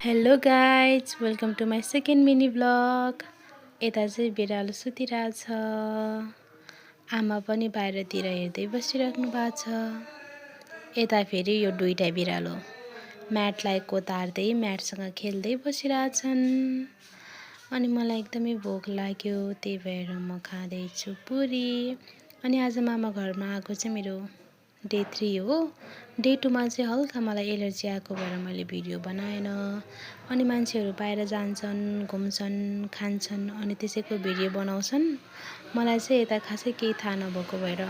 Hello guys, welcome to my second mini blog. यता चाहिँ बिरालो सुतिरहेछ, आमा पनि बाहिरतिर हेर्दै बसिराख्नु भएको छ। यता फेरि यो दुईटा बिरालो म्याटलाई कोतार्दै म्याटसँग खेल्दै बसिरहेछन्। अनि मलाई एकदमै भोक लाग्यो, त्यही भएर म खाँदैछु पुरी। अनि आज मामा घरमा आएको चाहिँ मेरो डे 3 हो। डे 2 मा चाहिँ हल्का मलाई एलर्जी आएको भएर मैले भिडियो बनाएन। अनि मान्छेहरू बाहिर जान्छन्, घुम्छन्, खान्छन् अनि त्यसैको भिडियो बनाउँछन्। मलाई चाहिँ यता खासै केही थाहा नभएको भएर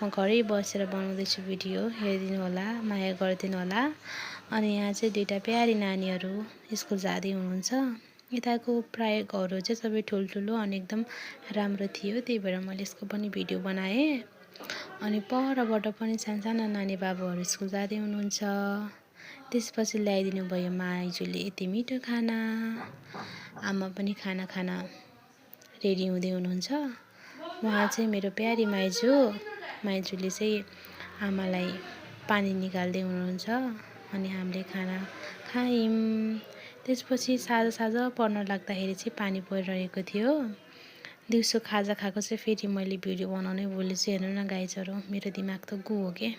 म घरै बसेर बनाउँदैछु भिडियो। हेरिदिनु होला, माया गरिदिनु होला। अनि यहाँ चाहिँ दुईटा प्यारी नानीहरू स्कुल जाँदै हुनुहुन्छ। यताको प्राय घरहरू चाहिँ सबै ठुल्ठुलो अनि एकदम राम्रो थियो, त्यही भएर मैले यसको पनि भिडियो बनाएँ। अनि परबाट पनि सानसाना नानी बाबुहरू स्कुल जाँदै हुनुहुन्छ। त्यसपछि ल्याइदिनु भयो माइजूले यति मिठो खाना। आमा पनि खाना खान रेडी हुँदै हुनुहुन्छ। उहाँ चाहिँ मेरो प्यारी माइजूले चाहिँ आमालाई पानी निकाल्दै हुनुहुन्छ। अनि हामीले खाना खायौँ। त्यसपछि साँझ पर्न लाग्दाखेरि चाहिँ पानी परिरहेको थियो। दिउँसो खाजा खाएको चाहिँ फेरि मैले भिडियो बनाउनै भुलेछु। हेर्नु न गाइजहरू, मेरो दिमाग त गु हो के।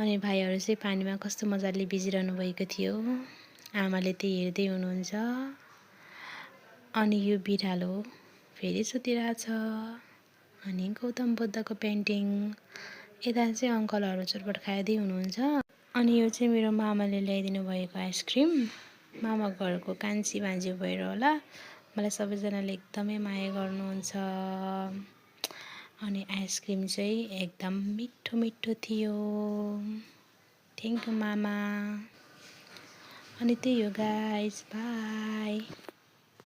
अनि भाइहरू चाहिँ पानीमा कस्तो मजाले भिजिरहनु भएको थियो। आमाले त्यही हेर्दै हुनुहुन्छ। अनि यो बिरालो फेरि सुतिरहेछ। अनि गौतम बुद्धको पेन्टिङ। यता चाहिँ अङ्कलहरू चटपट खाँदै हुनुहुन्छ। अनि यो चाहिँ मेरो मामाले ल्याइदिनु भएको आइसक्रिम। मामा घरको कान्छी भान्जी भएर होला मलाई सबैजनाले एकदमै माया गर्नुहुन्छ। अनि आइसक्रिम चाहिँ एकदम मिठो मिठो थियो। थ्याङ्क यू मामा। अनि त्यही हो गाइज, बाई।